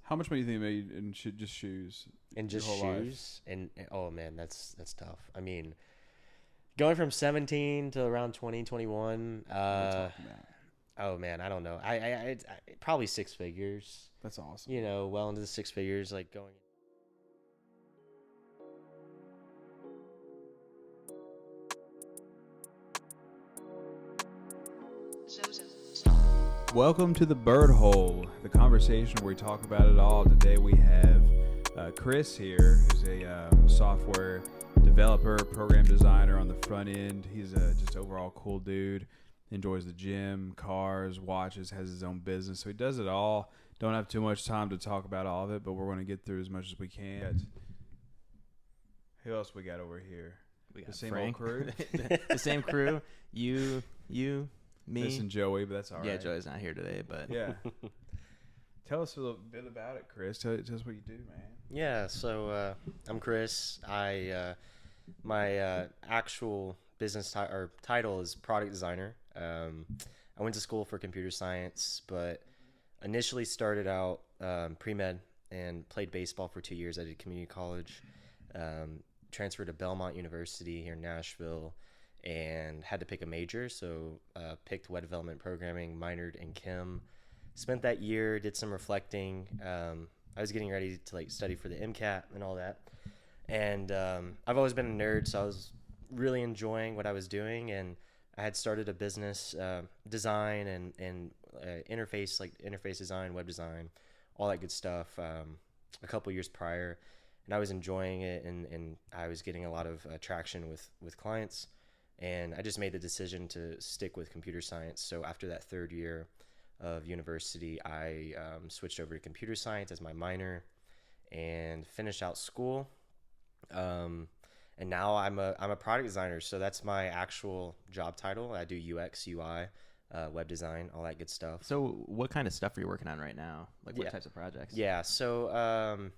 How much money do you think you made in just shoes? And Your just whole life? shoes. And oh man, that's tough. I mean, going from 17 to around 20, 21. What are we talking about? Oh man, I don't know. I probably six figures. That's awesome. You know, well into the six figures, like going. Welcome to the Bird Hole, the conversation where we talk about it all. Today we have Chris here, who's a software developer, program designer on the front end. He's a just overall cool dude. Enjoys the gym, cars, watches, has his own business. So he does it all. Don't have too much time to talk about all of it, but we're going to get through as much as we can. Who else we got over here? We got The same Frank. old crew? the same crew. You, me. Missing Joey, but that's all right. Yeah, Joey's not here today, but Yeah. Tell us a little bit about it, Chris. Tell us what you do, man. Yeah, so I'm Chris. My actual business title is product designer. I went to school for computer science, but initially started out pre-med and played baseball for 2 years. I did community college, transferred to Belmont University here in Nashville, and had to pick a major. So picked web development programming, minored in chem. Spent that year, did some reflecting. I was getting ready to study for the MCAT and all that. And I've always been a nerd, so I was really enjoying what I was doing. And I had started a business, design and interface design, web design, all that good stuff a couple years prior. And I was enjoying it, and I was getting a lot of traction with clients. And I just made the decision to stick with computer science. So after that third year of university, I switched over to computer science as my minor and finished out school. And now I'm a product designer. So that's my actual job title. I do UX, UI, web design, all that good stuff. so what kind of stuff are you working on right now? Like what Yeah. types of projects? Yeah. So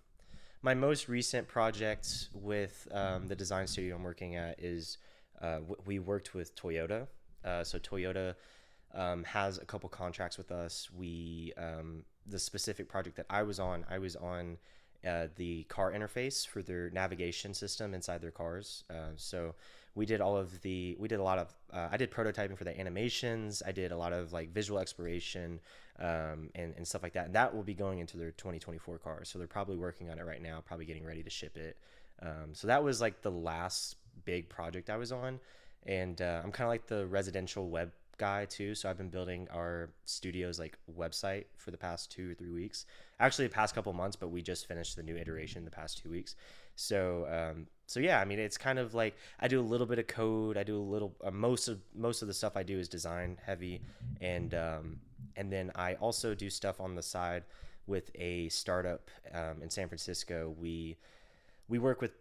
my most recent project with the design studio I'm working at is we worked with Toyota. So Toyota has a couple contracts with us. The specific project that I was on the car interface for their navigation system inside their cars. So we did a lot of, I did prototyping for the animations. I did a lot of visual exploration and stuff like that. And that will be going into their 2024 cars. So they're probably working on it right now, probably getting ready to ship it. So that was the last big project I was on. And I'm kind of like the residential web guy too. So I've been building our studio's website for the past 2 or 3 weeks. Actually, the past couple months, but we just finished the new iteration the past 2 weeks. So yeah, I mean, it's kind of I do a little bit of code. I do a little most of the stuff I do is design heavy, and then I also do stuff on the side with a startup in San Francisco. We work with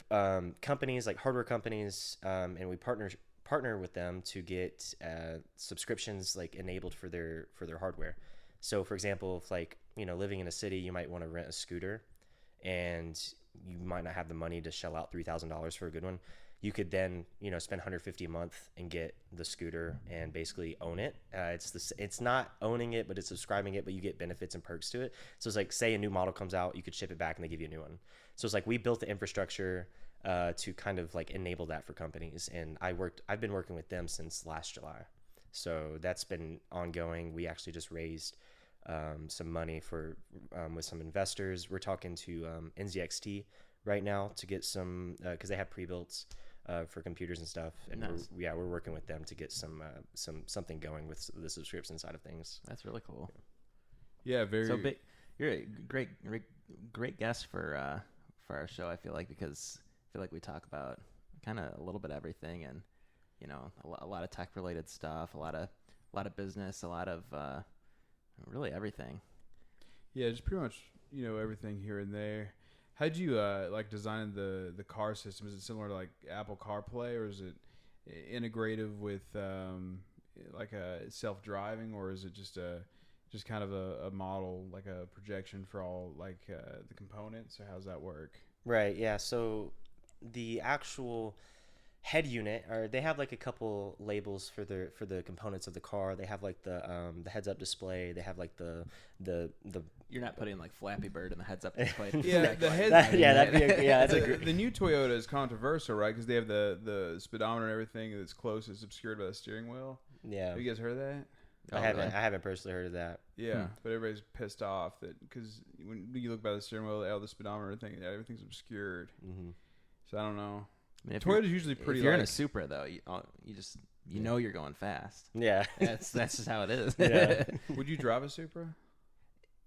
companies like hardware companies, and we partner with them to get subscriptions enabled for their hardware. So for example, if living in a city, you might want to rent a scooter and you might not have the money to shell out $3,000 for a good one. You could then spend $150 a month and get the scooter and basically own it. It's not owning it, but it's subscribing it, but you get benefits and perks to it. So it's say a new model comes out, you could ship it back and they give you a new one. So it's we built the infrastructure to kind of enable that for companies. And I've been working with them since last July. So that's been ongoing. We actually just raised some money with some investors. We're talking to NZXT right now to get some, because they have pre-builts for computers and stuff. And Nice. we're working with them to get something going with the subscription side of things. That's really cool. Yeah, very. So big. You're a great guest for our show. I feel because I feel we talk about kind of a little bit of everything, and a lot of tech related stuff, a lot of business, a lot of really everything. Yeah, just pretty much everything here and there. How'd you design the car system? Is it similar to Apple CarPlay, or is it integrative with a self-driving, or is it just kind of a model, a projection for all the components? Or how's that work? Right. Yeah. So the actual head unit, or they have a couple labels for the components of the car. They have the heads up display. They have the You're not putting like Flappy Bird in the heads-up display. Yeah, the head. that'd be that's a the new Toyota is controversial, right? Because they have the speedometer and everything that's close is obscured by the steering wheel. yeah. Have you guys heard of that? I haven't personally heard of that. Yeah, but everybody's pissed off that because when you look by the steering wheel, all the speedometer thing, everything's obscured. Mm-hmm. So I don't know. I mean, if Toyota's usually pretty. If you're in like, a Supra though, you know you're going fast. Yeah. That's just how it is. Yeah. would you drive a Supra?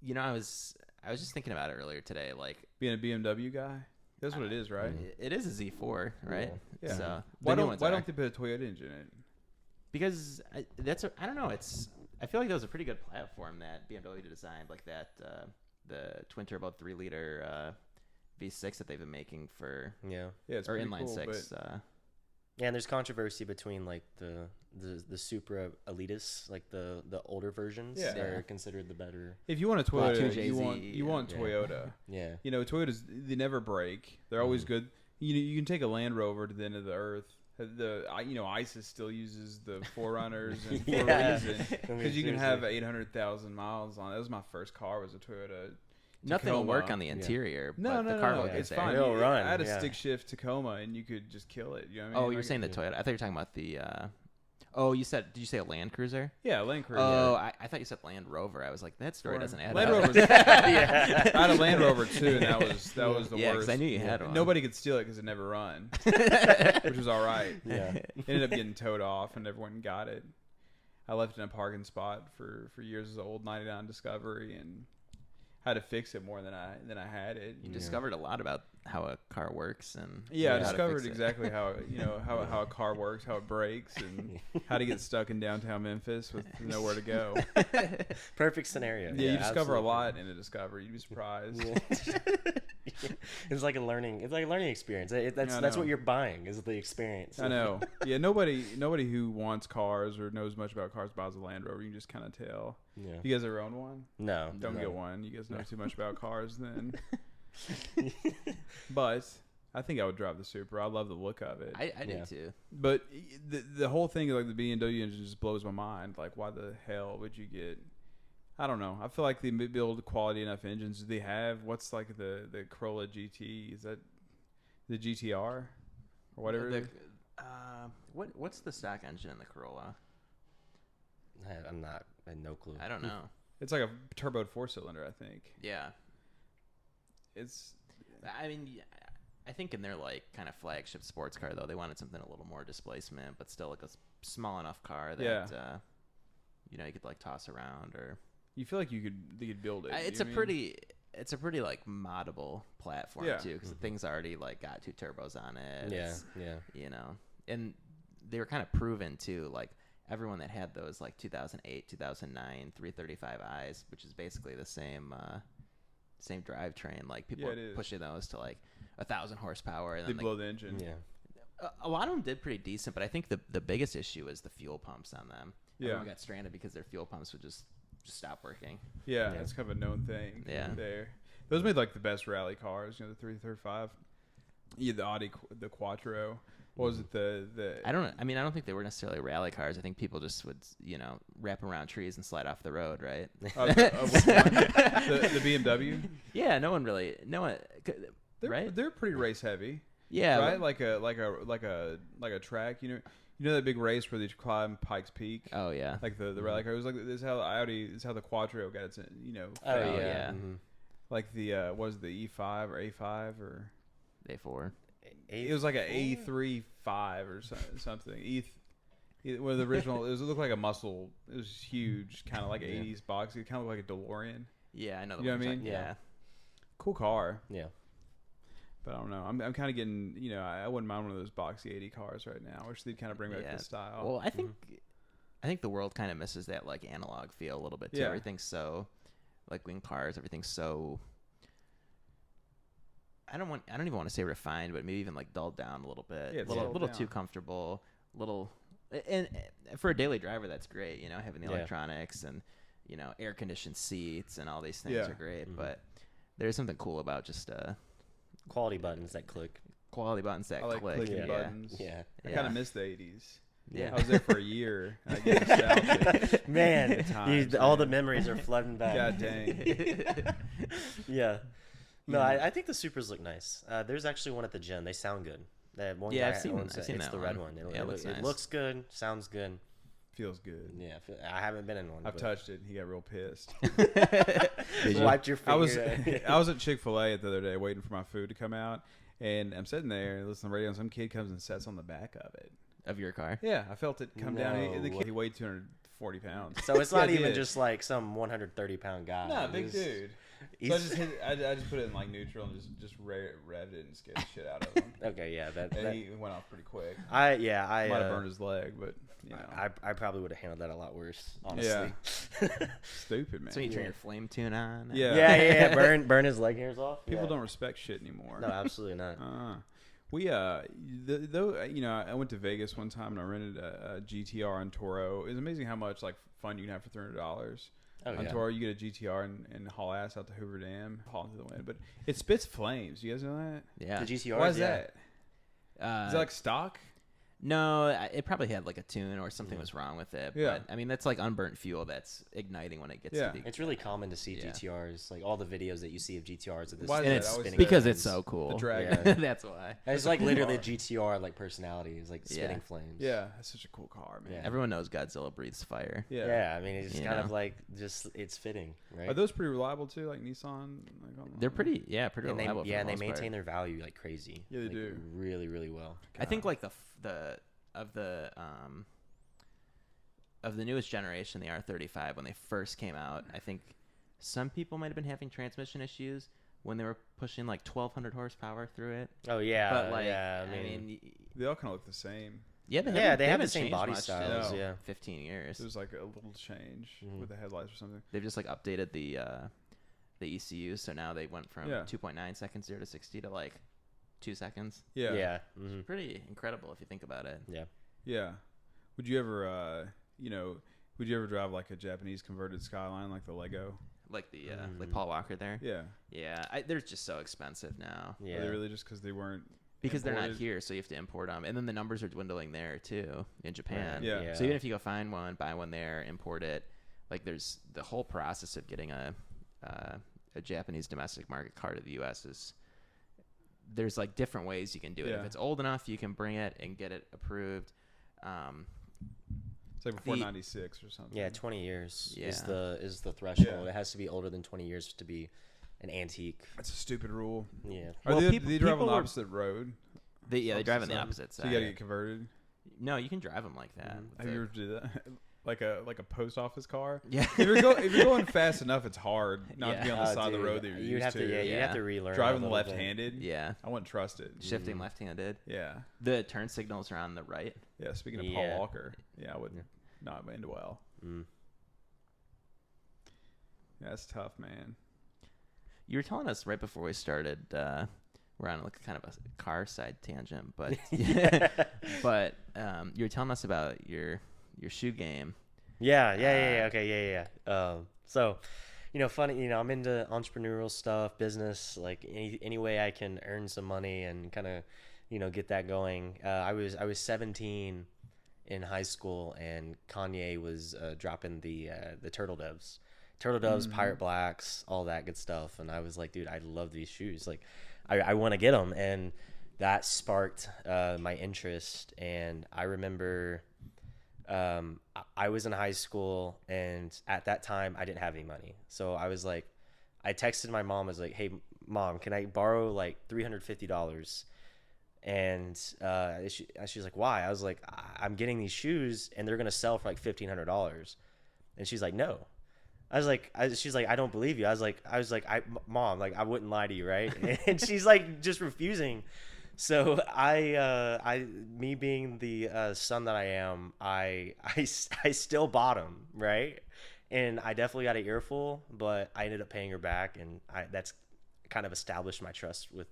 You know, I was just thinking about it earlier today. Like Being a BMW guy, that's what it is, right? it is a Z4, right? Yeah. So Why the new don't ones Why are. don't they put a Toyota engine in it? Because I don't know. I feel like that was a pretty good platform that BMW designed, like that the twin turbo 3-liter V6 that they've been making for Yeah. Yeah, it's or pretty inline cool, six. but- Yeah, and there's controversy between like the Supra Elitis, like the older versions Yeah. that are considered the better. If you want a Well, Toyota, 2JZ, you want yeah. Toyota. Yeah. You know, Toyotas, they never break. They're always good. You can take a Land Rover to the end of the earth. ISIS still uses the Forerunners and for a Yeah. reason I mean, because you can seriously. have 800,000 miles on it. That was my first car. Was a Toyota. Nothing will work Tacoma. on the interior, No, but no, the car no, will no. get It's there. fine. It'll run, I had a yeah. stick shift Tacoma, and you could just kill it. You know what I mean? Oh, you're saying the Toyota? I thought you were talking about the. Did you say a Land Cruiser? Yeah, Land Cruiser. Oh, I thought you said Land Rover. I was like, that story doesn't add Land up. Rover's. Yeah. I had a Land Rover too, and that was the Yeah, worst. because I knew you had one. Nobody could steal it because it never run, which was all right. Yeah. It ended up getting towed off, and everyone got it. I left it in a parking spot for years as an old '99 Discovery, and had to fix it more than I had it. You discovered a lot about how a car works and Yeah, I how to discovered fix it. exactly how how a car works, how it brakes, and how to get stuck in downtown Memphis with nowhere to go. Perfect scenario. Yeah, you discover a absolutely. lot in a Discovery. You'd be surprised. Yeah. It's like a learning experience. That's I what know. you're buying is the experience. I know. Yeah, nobody who wants cars or knows much about cars buys a Land Rover. You can just kind of tell. Yeah. You guys ever own one? No. Don't no. get one. You guys know too much about cars then. But I think I would drive the Supra. I love the look of it. I Yeah. do too. But the whole thing, like the BMW engine, just blows my mind. Like, why the hell would you get? I don't know. I feel like they build quality enough engines. Do they have what's like the Corolla GT? Is that the GTR or whatever? it is? What's the stock engine in the Corolla? I have no clue. I don't know. It's like a turboed 4-cylinder, I think. Yeah, It's I mean, I think in their like kind of flagship sports car though, they wanted something a little more displacement, but still like a small enough car that Yeah. you could like toss around or. you feel like they could build it. It's you a know what I mean? pretty like moddable platform Yeah. too, because the thing's already like got 2 turbos on it. Yeah. It's, Yeah. you know, and they were kind of proven too. Like everyone that had those like 2008, 2009 335i's, which is basically the same drivetrain. Like people Yeah, it were is. pushing those to like 1,000 horsepower, and They then blow the engine. Yeah. a lot of them did pretty decent. But I think the biggest issue is the fuel pumps on them. Yeah. Everyone got stranded because their fuel pumps would just stop working. Yeah, Yeah. that's kind of a known thing. Yeah. There. Those made like the best rally cars, the 335. Yeah, the Audi, the Quattro. What was it? The I don't think they were necessarily rally cars. I think people just would, wrap around trees and slide off the road, right? which one? the BMW. Yeah, no one, They're, right? They're pretty race heavy. Yeah, Right? Like a track. You know that big race where they climb Pikes Peak. Oh yeah. Like the rally car. It was like this is how the Audi. This is how the Quattro got its. Oh fame. yeah. Mhm. Like the what was it, the E5 or A5 or A4. it was like an A35 or something. Well, the original, it looked like a muscle. It was huge, kind of like Yeah. 80s box. It kind of looked like a DeLorean. Yeah, I know. You know one what I you're mean? talking- Yeah. Cool car, Yeah. but I don't know. I'm kind of getting, I wouldn't mind one of those boxy 80 cars right now. I wish they'd kind of bring back Yeah. the style. Well, I think the world kind of misses that like analog feel a little bit too. Yeah. Everything's so like in cars, everything's so. I don't even want to say refined, but maybe even like dulled down a little bit. Yeah, a it's little dulled too down. comfortable. And for a daily driver, that's great. Having the Yeah. electronics and air conditioned seats and all these things Yeah. are great. Mhm. But there's something cool about just Quality buttons that click. quality buttons that I like click. clicking yeah. buttons. Yeah. I Yeah. kind of miss the 80s. Yeah. I was there for a year. I get nostalgic. Man, Good times, all the man. memories are flooding back. God dang. Yeah. No, Yeah. I think the Supras look nice. There's actually one at the gym. They sound good. That one Yeah, guy I've seen owns it. that It's the red one. one. Yeah, it looks nice. It looks good. Sounds good. Feels good. Yeah, I haven't been in one. I've but- touched it. He got real pissed. Did you? Wiped your I was finger. I was at Chick-fil-A the other day waiting for my food to come out, and I'm sitting there listening to the radio, and some kid comes and sits on the back of it. Of your car? Yeah, I felt it come down. The No kid, he weighed 240 pounds. So it's not Yeah, even dude. just like some 130-pound guy. Nah, big He's- dude. So I he's- just I just put it in like neutral and just revved it and scared the shit out of him. Okay, yeah, And he went off pretty quick. I Might have burned his leg, but you know, I probably would have handled that a lot worse, honestly. stupid man. So you turn Yeah. your flame tune on? and- Yeah. yeah. Burn his leg hairs off. People Yeah. don't respect shit anymore. No, absolutely not. We though you know, I went to Vegas one time and I rented a GTR on Toro. It's amazing how much like fun you can have for $300. Oh, On yeah. Toro, you get a GTR and haul ass out to Hoover Dam, haul into the wind. But it spits flames. You guys know that? Yeah. The GTR. Why is that? Uh, Is that like stock? No, it probably had like a tune or something was wrong with it. Yeah. But I mean, that's like unburnt fuel that's igniting when it gets Yeah. to the. It's really common to see Yeah. GTRs, like all the videos that you see of GTRs. Of this Why is And that? it's I always spinning say because that. it's so cool. The dragon. Yeah. That's why. It's like literally a GTR like personality. It's like Yeah. spinning flames. Yeah, that's such a cool car, man. Yeah. Everyone knows Godzilla breathes fire. Yeah. Yeah, I mean, it's You kind of know. like just it's fitting, right? Are those pretty reliable too? Like Nissan? Like, They're pretty and they, reliable. for yeah, the and they most part. maintain their value like crazy. Yeah, they like, do. really, really well. I think like of the newest generation, the R35, when they first came out, I think some people might have been having transmission issues when they were pushing like 1,200 horsepower through it. Oh yeah, But like, yeah. I mean, They all kind of look the same. yeah, they haven't have the haven't same changed body much styles. in Yeah. 15 years. There's like a little change Mhm. with the headlights or something. They've just like updated the ECU, so now they went from Yeah. 2.9 seconds 0 to 60 to like 2 seconds. Yeah. Yeah. Mhm. Pretty incredible if you think about it. Yeah. Yeah. Would you ever, would you ever drive like a Japanese converted Skyline, like the Lego? Like the like Paul Walker there. Yeah. Yeah, they're just so expensive now Yeah. Are they really just because they weren't? because they're not imported? here, so you have to import them, and then the numbers are dwindling there too in Japan. Yeah. Yeah. So even if you go find one, buy one there, import it, like there's the whole process of getting a Japanese domestic market car to the U.S. is there's like different ways you can do it. If Yeah. it's old enough, you can bring it and get it approved. It's like before The- '96 or something. Yeah, 20 years is Yeah. the threshold. Yeah. It has to be older than 20 years to be an antique. That's a stupid rule. Yeah. Are Well, they, people- they drive on people the are- opposite road? They drive on the side? opposite So side. you gotta get converted. No, you can drive them like that. Mhm. with Have you the- ever did that? like a post office car? Yeah. if you're going fast enough, it's hard not to be on the Oh, side of the dude, road that you're you'd used have to. Yeah, you'd have Yeah. to relearn. Driving a the little bit. left-handed. Yeah. I wouldn't trust it. Shifting Mhm. left-handed. Yeah. The turn signals are on the right. Yeah. Speaking of Yeah. Paul Walker, yeah, I would Yeah. not end well. Mm. Yeah, that's tough, man. You were telling us right before we started, we're on like kind of a car side tangent, but but you were telling us about your shoe game. Yeah. Okay. Yeah. So, funny. I'm into entrepreneurial stuff, business. Like any way I can earn some money and kind of, get that going. I was 17 in high school, and Kanye was dropping the Turtle Doves. Turtle Doves, Pirate Blacks, all that good stuff. And I was like, dude, I love these shoes. Like, I want to get them. And that sparked my interest. And I remember I was in high school, and at that time, I didn't have any money. So I was like, I texted my mom. I was like, hey, Mom, can I borrow like $350? And she's like, why? I was like, I'm getting these shoes, and they're going to sell for like $1,500. And she's like, no. She's like, I don't believe you. I was like, Mom, like, I wouldn't lie to you, right? And she's like, just refusing. So me being the son that I am, I still bought them, right? And I definitely got an earful, but I ended up paying her back, and that's kind of established my trust with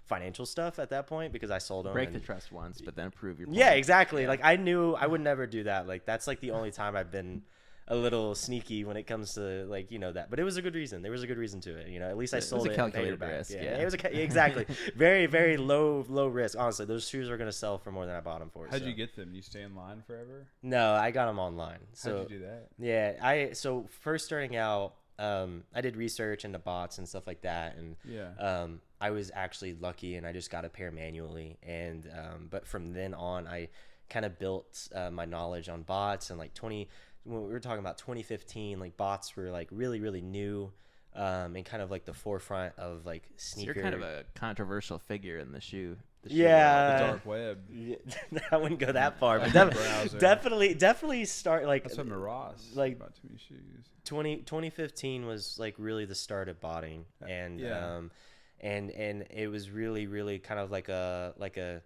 financial stuff at that point, because I sold them. Break the trust once, but then prove your point. Yeah, exactly. Yeah. Like I knew I would never do that. Like that's like the only time I've been a little sneaky when it comes to like, you know, that, but it was a good reason. There was a good reason to it. You know, at least I It was sold a it. And paid calculated it back. risk, Yeah, yeah. it was exactly very, very low risk. Honestly, those shoes are gonna sell for more than I bought them for. How'd so. you get them? You stay in line forever? No, I got them online. So How'd you do that? yeah, so first starting out, I did research into bots and stuff like that, and Yeah. I was actually lucky, and I just got a pair manually, and but from then on, I kind of built my knowledge on bots, and like when we were talking about 2015, like bots were like really really new, and kind of like the forefront of like So sneaker. you're kind of a controversial figure in the shoe. Yeah. The dark web. Yeah, I wouldn't go that far, but Browser. definitely start like That's what Ross. like- About too many shoes. 2015 was like really the start of botting, and Yeah. and it was really really kind of like a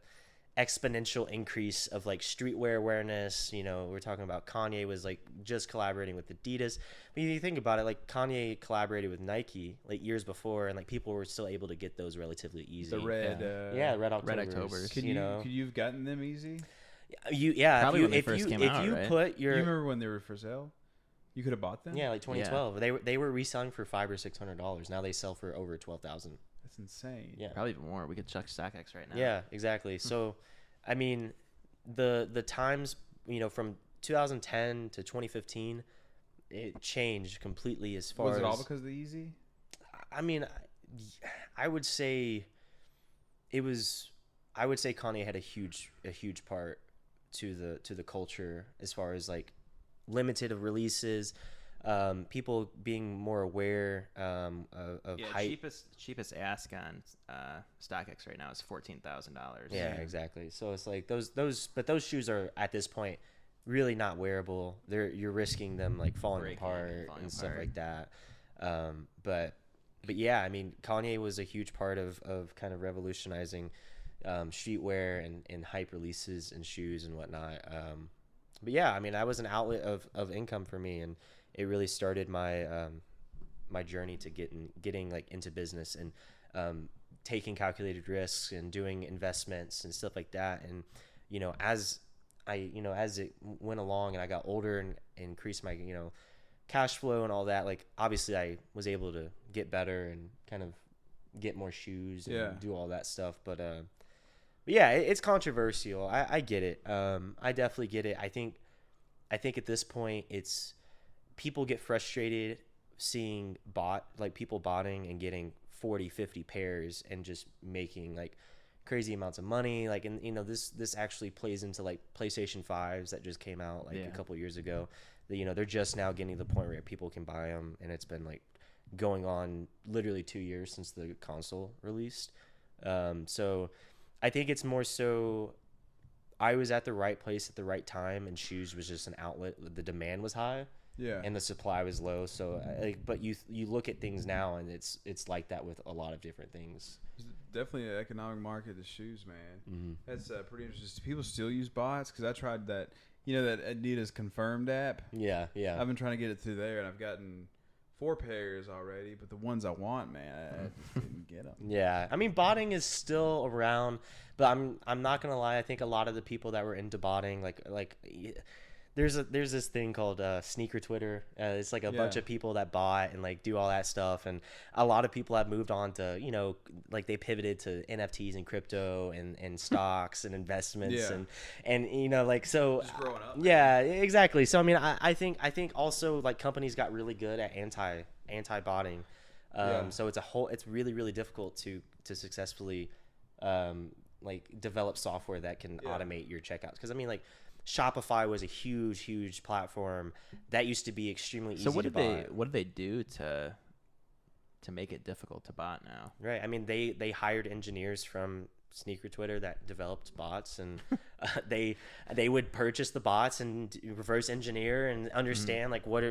exponential increase of like streetwear awareness. You know, we're talking about Kanye was like just collaborating with Adidas. But you think about it, like Kanye collaborated with Nike like years before, and like people were still able to get those relatively easy. The red. Yeah, Red Octobers. Octobers. Could you know, could you have gotten them easy? Probably when they if first you came if out, you right? put Do your you remember when they were for sale? You could have bought them. yeah, like 2012, they were reselling for $500 or $600. Now they sell for over 12,000. That's insane. Yeah. Probably even more. We could check StockX right now. Yeah, exactly. So, I mean, the times, you know, from 2010 to 2015, it changed completely as far Was as. it all because of the Easy? I mean, I would say it was. I would say Kanye had a huge part to the culture as far as like limited of releases, people being more aware of Yeah, hype. cheapest ask on StockX right now is $14,000. Yeah, exactly. So it's like those shoes are at this point really not wearable. You're risking them like falling Breaking apart and falling and stuff apart. like that. But yeah, I mean, Kanye was a huge part of kind of revolutionizing streetwear and hype releases and shoes and whatnot. But yeah, I mean, that was an outlet of income for me, and it really started my my journey to getting like into business and taking calculated risks and doing investments and stuff like that. And you know, as it went along and I got older and increased my cash flow and all that, like obviously I was able to get better and kind of get more shoes and do all that stuff. But yeah, it's controversial. I get it. I definitely get it. I think at this point it's people get frustrated seeing people botting and getting 40-50 pairs and just making like crazy amounts of money. Like, and this actually plays into like PlayStation 5s that just came out like a couple years ago. They're just now getting to the point where people can buy them, and it's been like going on literally 2 years since the console released. So I think it's more so I was at the right place at the right time, and shoes was just an outlet. The demand was high, Yeah. and the supply was low. So, but you look at things now, and it's like that with a lot of different things. It's definitely an economic market, the shoes, man. Mm-hmm. That's pretty interesting. People still use bots? Because I tried that, that Adidas Confirmed app. Yeah. I've been trying to get it through there, and I've gotten 4 pairs already, but the ones I want, man, I just didn't get them. Yeah, I mean, botting is still around, but I'm not gonna lie. I think a lot of the people that were into botting, like there's this thing called sneaker Twitter. It's like a bunch of people that bot and like do all that stuff, and a lot of people have moved on to like they pivoted to NFTs and crypto and stocks and investments and like so. Just growing up. Yeah, exactly. So I mean, I think also like companies got really good at anti botting. So it's really really difficult to successfully like develop software that can automate your checkouts, because I mean like Shopify was a huge platform that used to be extremely easy So what to did bot. they do to make it difficult to bot now? Right. I mean, they hired engineers from Sneaker Twitter that developed bots, and they would purchase the bots and reverse engineer and understand like what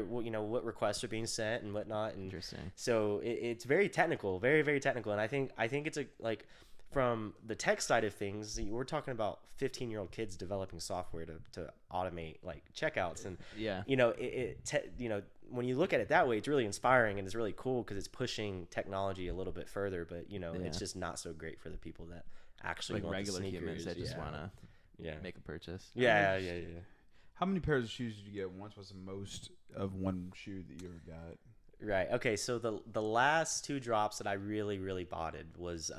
requests are being sent and whatnot. And Interesting. so it's very technical, very very technical. And I think it's like from the tech side of things, we're talking about 15-year-old kids developing software to automate like checkouts, and when you look at it that way, it's really inspiring and it's really cool because it's pushing technology a little bit further. But it's just not so great for the people that actually Like want regular the humans sneakers. that just want to make a purchase. Yeah. How many pairs of shoes did you get once? Was the most of one shoe that you ever got? Right. Okay. So the last two drops that I really bought was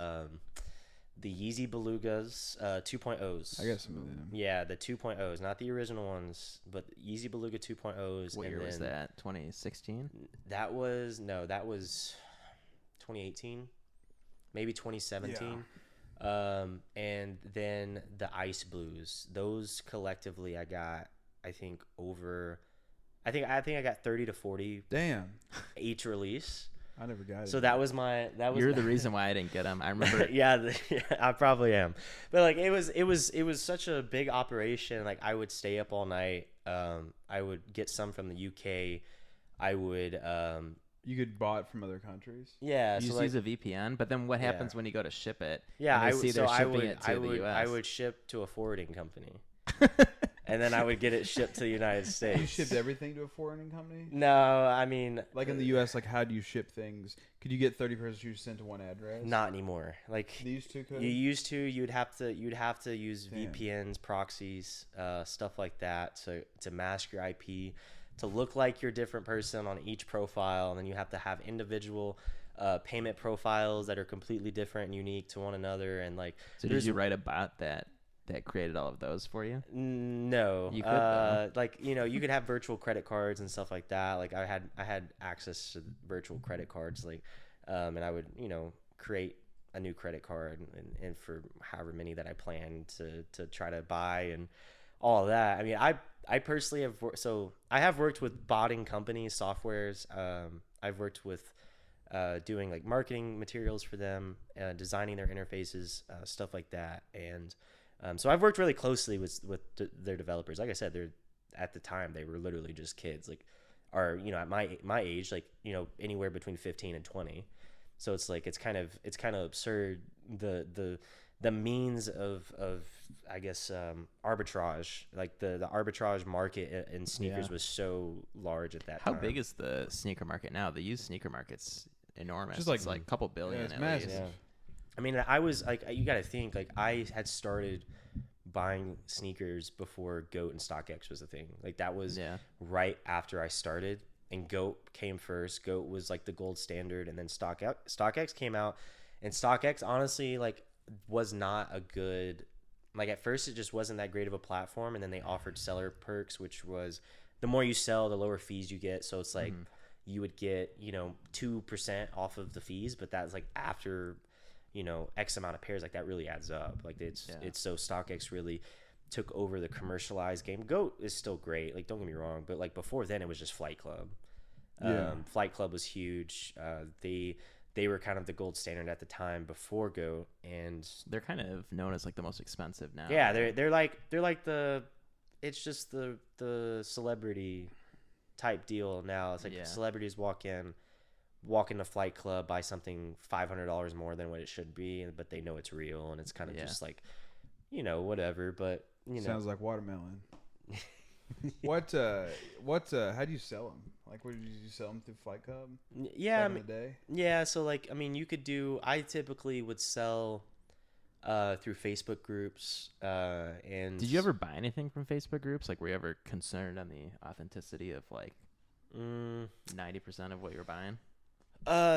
the Yeezy Belugas 2.0s. I got some of them. Yeah, the 2.0s, not the original ones, but Yeezy Beluga 2.0s. What and year was then that? 2016? That was 2018, maybe 2017. And then the Ice Blues. Those collectively, I got, I think I got 30 to 40 Damn. each release. I never got it. So that was You're the reason why I didn't get them. I remember. yeah, I probably am. But like it was such a big operation. Like I would stay up all night. I would get some from the UK. I would you could buy it from other countries. yeah, You so just like, use a VPN, but then what happens when you go to ship it? yeah, and they see they're shipping it to I the would US. I would ship to a forwarding company. And then I would get it shipped to the United States. You shipped everything to a foreign company? No, I mean Like in the U.S., like how do you ship things? Could you get 30 pairs of shoes sent to one address? not anymore. Like These two could? you used to, you'd have to use Damn. VPNs, proxies, stuff like that to mask your IP, to look like you're a different person on each profile, and then you have to have individual payment profiles that are completely different and unique to one another. And like, So did you write a bot that created all of those for you? No, You could, though. like you could have virtual credit cards and stuff like that. Like I had access to virtual credit cards, like, and I would create a new credit card and for however many that I planned to try to buy and all of that. I mean, I personally I have worked with botting companies, softwares. I've worked with doing like marketing materials for them, designing their interfaces, stuff like that, and so I've worked really closely with their developers. Like I said, at the time they were literally just kids, like, are at my age, like anywhere between 15 and 20. So it's like it's kind of absurd the means of I guess arbitrage, like the arbitrage market in sneakers was so large at that How time. big is the sneaker market now? The used sneaker market's enormous. Just like- It's like a couple billion it's at massive. least. Yeah. I mean, I was like, you got to think, like, I had started buying sneakers before GOAT and StockX was a thing. Like, that was Yeah. right after I started, and GOAT came first. GOAT was like the gold standard, and then StockX came out, and StockX honestly, like, was not a good, like, at first it just wasn't that great of a platform, and then they offered seller perks, which was the more you sell, the lower fees you get. So it's like you would get 2% off of the fees, but that's like after X amount of pairs. Like that really adds up. Like it's so StockX really took over the commercialized game. GOAT is still great, like, don't get me wrong, but like before then it was just Flight Club. Flight Club was huge. They were kind of the gold standard at the time before GOAT, and They're kind of known as like the most expensive now. yeah, they're like it's just the celebrity type deal now. It's like celebrities walk into Flight Club, buy something $500 more than what it should be, but they know it's real, and it's kind of just like whatever. But Sounds like watermelon. What how do you sell them? Like, what did you sell them through Flight Club? Yeah, back in the day? yeah. So like, I mean, I typically would sell through Facebook groups. And Did you ever buy anything from Facebook groups? Like, were you ever concerned on the authenticity of like 90% of what you're buying?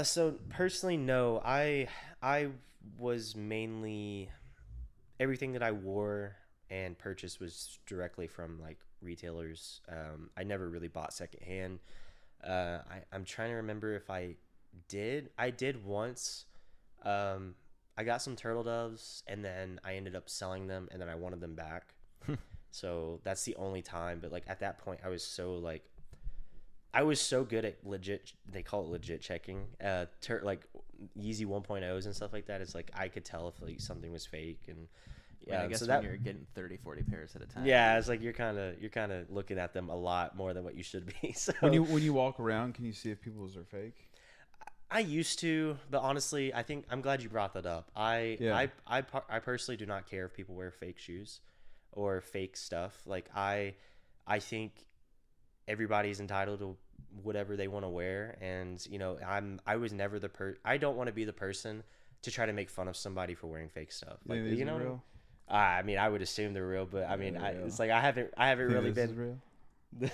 So personally, no. I was mainly, everything that I wore and purchased was directly from like retailers. I never really bought secondhand. I'm trying to remember if I did. I did once. I got some turtle doves, and then I ended up selling them, and then I wanted them back. So that's the only time. But like at that point, I was so good at legit. They call it legit checking. Like Yeezy 1.0s and stuff like that. It's like I could tell if like something was fake, and I guess so when that you're getting 30-40 pairs at a time. yeah, it's like you're kind of looking at them a lot more than what you should be. So When you walk around, can you see if people's are fake? I used to, but honestly, I think I'm glad you brought that up. I personally do not care if people wear fake shoes or fake stuff. Like I think everybody's entitled to whatever they want to wear, and I was never I don't want to be the person to try to make fun of somebody for wearing fake stuff. Like Real? I mean, I would assume they're real, but I mean, Real. it's like I haven't Think really this is been real?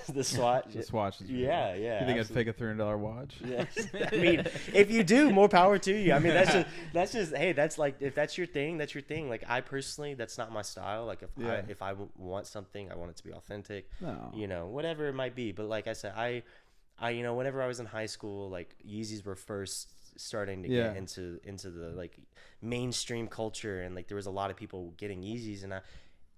the Swatch. The Swatch is real. Yeah, yeah. You think I'd absolutely. fake a $300 watch? Yes. I mean, if you do, more power to you. I mean, that's just hey, that's like if that's your thing, that's your thing. Like I personally, that's not my style. Like Yeah. if I want something, I want it to be authentic. No. You know, whatever it might be. But like I said, I you know, whenever I was in high school, like Yeezys were first starting to Yeah. get into the like mainstream culture, and like there was a lot of people getting Yeezys, and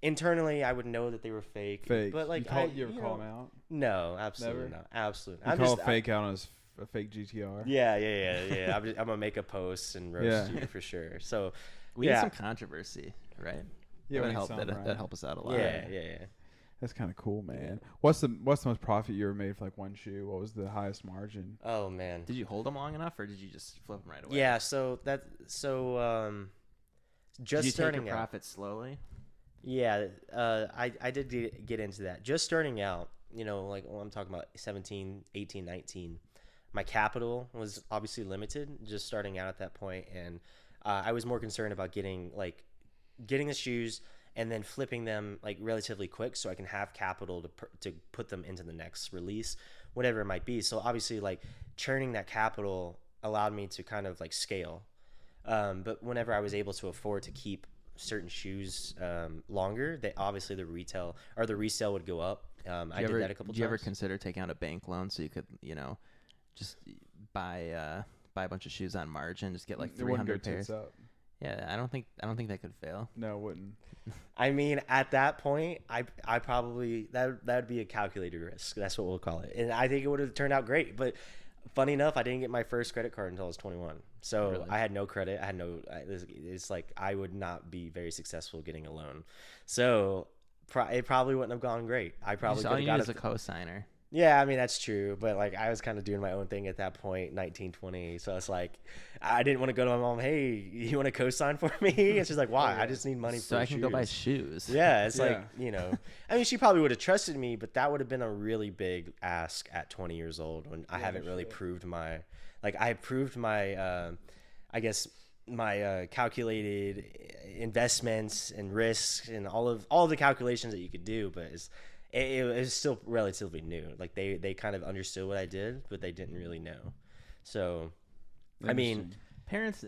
internally I would know that they were fake. Fake. But like you ever you call know, them out? No, absolutely Never? not. Absolutely. You I'm call just a fake out on a fake GTR? yeah. I'm gonna make a post and roast Yeah. you for sure. So We need yeah, some controversy, right? Yeah, we that would need help. some, right? That'd help us out a lot. yeah. That's kind of cool, man. What's the most profit you ever made for like one shoe? What was the highest margin? Oh man. Did you hold them long enough, or did you just flip them right away? Yeah. So Did just you take starting your out. profit slowly? Yeah, I did get into that. Just starting out, you know, like when I'm talking about 17, 18, 19, my capital was obviously limited just starting out at that point. And I was more concerned about getting the shoes and then flipping them like relatively quick so I can have capital to put them into the next release, whatever it might be. So obviously like churning that capital allowed me to kind of like scale. But whenever I was able to afford to keep certain shoes longer, they obviously the retail or the resale would go up. I did that a couple times. Did you ever consider taking out a bank loan so you could, you know, just buy a bunch of shoes on margin, just get like It wouldn't go 300 pairs? tits up. Yeah, I don't think that could fail. No, it wouldn't. I mean, at that point, I probably that would be a calculated risk. That's what we'll call it, and I think it would have turned out great. But funny enough, I didn't get my first credit card until I was 21. So Really? I had no credit. I had no. It's like I would not be very successful getting a loan. So it probably wouldn't have gone great. I probably All could you have need got is a cosigner. Yeah, I mean, that's true. But, like, I was kind of doing my own thing at that point, 19, 20. So it's like, I didn't want to go to my mom, hey, you want to co-sign for me? And she's like, why? I just need money for So I can go buy shoes. shoes. Yeah, it's like, Yeah. you know. I mean, she probably would have trusted me, but that would have been a really big ask at 20 years old when I haven't really proved my, like, I proved my, I guess, my calculated investments and risks and all of the calculations that you could do, but it was still relatively new. Like they kind of understood what I did, but they didn't really know. So, I mean, Interesting. Parents,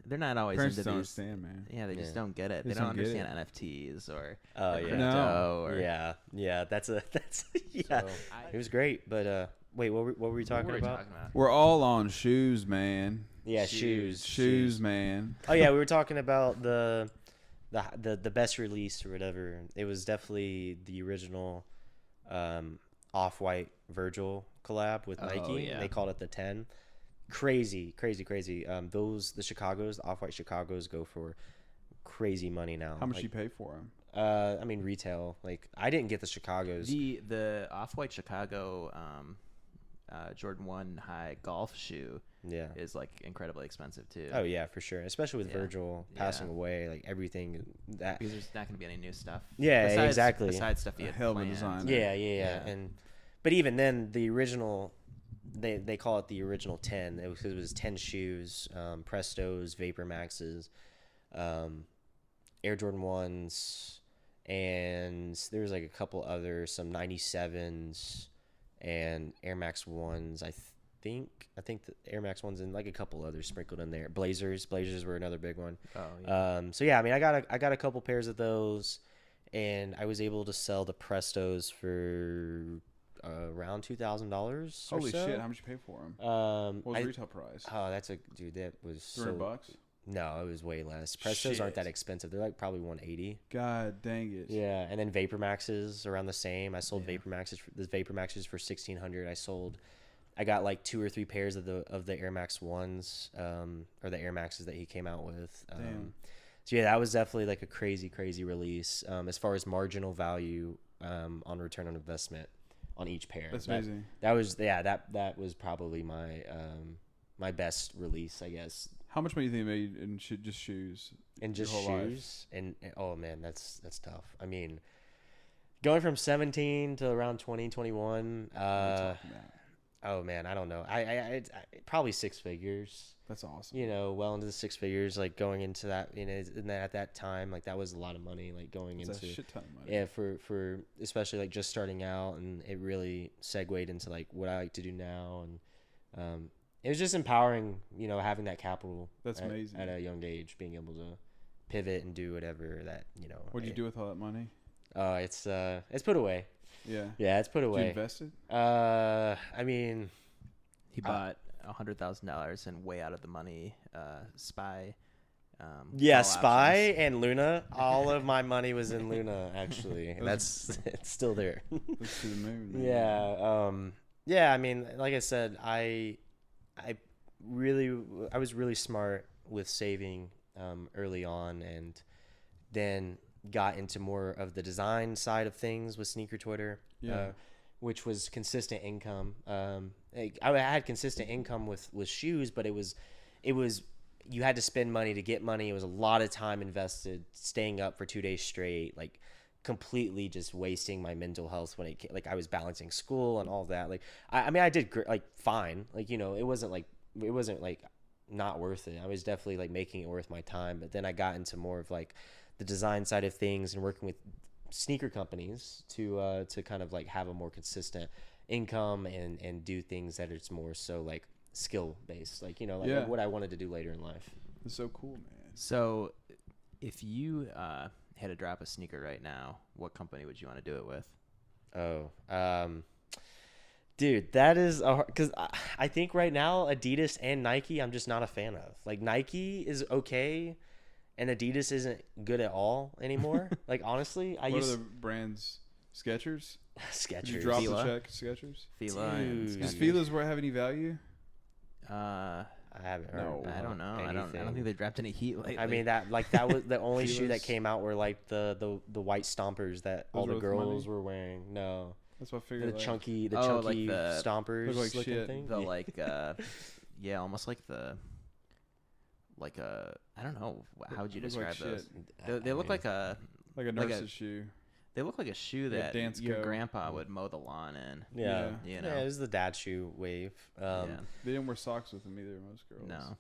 they're not always Parents into don't these. understand, man. Yeah, they just Yeah. don't get it. They They just don't don't get understand NFTs or Oh, or yeah. crypto No. or yeah, that's yeah. So, It was great, but wait, what were we talking what were we about? talking about? We're all on shoes, man. Yeah, Shoes. Shoes, man. Oh yeah, we were talking about the best release or whatever. It was definitely the original Off-White Virgil collab with Oh, Nike. yeah. They called it the 10. Crazy. The Chicago's, the Off-White Chicago's go for crazy money now. How much Like, you pay for them? I mean retail. Like I didn't get the Chicago's. The Off-White Chicago Jordan 1 high golf shoe Yeah. is like incredibly expensive too. Oh yeah, for sure. Especially with Yeah. Virgil passing Yeah. away, like everything that. Because there's not going to be any new stuff. Yeah, Besides- exactly. Besides stuff you A had hell of a planned. design. Yeah. Yeah. But even then, the original, they call it the original 10. It was 10 shoes, Prestos, Vapor Maxes, Air Jordan 1s, and there was like a couple other, some 97s and Air Max 1s. I think the Air Max 1s and like a couple others sprinkled in there. Blazers were another big one. Oh, yeah. So yeah, I mean, I got a couple pairs of those, and I was able to sell the Prestos for around $2,000. Holy so. shit! How much you pay for them? What was I- the retail price? Oh, that's a dude. That was $300. No, it was way less. Prestos aren't that Shit. expensive. They're like probably 180. God dang it! Yeah, and then Vapor Maxes around the same. I sold Yeah. Vapor Maxes for 1,600. I got like 2 or 3 pairs of the Air Max 1s, or the Air Maxes that he came out with. Damn. So yeah, that was definitely like a crazy release. As far as marginal value on return on investment on each pair. That's That- amazing. That was probably my my best release, I guess. How much money do you think you made in just shoes? And Your just whole life. shoes and oh man, that's tough. I mean, going from 17 to around 20, 21, We're talking about. oh man, I don't know. I probably 6 figures. That's awesome. you know, well into the six figures, like going into that, you know, and at that time, like that was a lot of money, like going It's into a shit ton of money. yeah, for especially like just starting out, and it really segued into like what I like to do now, and it was just empowering, you know, having that capital. That's amazing. At a young age, being able to pivot and do whatever that, you know. What'd you do with all that money? It's put away. Yeah. Yeah, it's put Did you away. invest it? I mean, He bought $100,000 and way out of the money. Spy. yeah, call Spy options. and Luna. All of my money was in Luna, actually. And Those- it's still there. Let's to the moon. Man. Yeah. Yeah. I mean, like I said, I was really smart with saving early on, and then got into more of the design side of things with Sneaker Twitter. Yeah. Which was consistent income. Like, I had consistent income with shoes, but it was you had to spend money to get money. It was a lot of time invested, staying up for 2 days straight, like completely just wasting my mental health when like I was balancing school and all of that. Like I mean I did like fine. Like, you know, it wasn't like not worth it. I was definitely like making it worth my time. But then I got into more of like the design side of things and working with sneaker companies to kind of like have a more consistent income and do things that it's more so like skill based, like, you know, like Yeah. what I wanted to do later in life. It's so cool, man. So, if you had to drop a sneaker right now, what company would you want to do it with? Dude, that is because I think right now Adidas and Nike I'm just not a fan of. Like, Nike is okay and Adidas isn't good at all anymore. Like, honestly, I What used are the brands? Skechers? Did you Skechers. drop Fila? the check? Skechers? Fila. and Dude. Does Skechers. Fila's have any value? Uh, I haven't heard. No. I don't know. I don't anything. think they dropped any heat lately. I mean, that was the only shoe that Fila's- came out were like the white stompers that Those all are the with girls money? were wearing. No, That's what I the figured. like, chunky Oh, like the- stompers Look like looking shit. thing. the Yeah. like, yeah, almost like the, like a, I don't know, how would you Look like describe those? shit. They look like a, Like a like a- nurse's shoe. they look like a shoe Like a that dance your go. grandpa would mow the lawn in. Yeah, You yeah, know. it was the dad shoe wave. Yeah. They didn't wear socks with them either, most girls. No.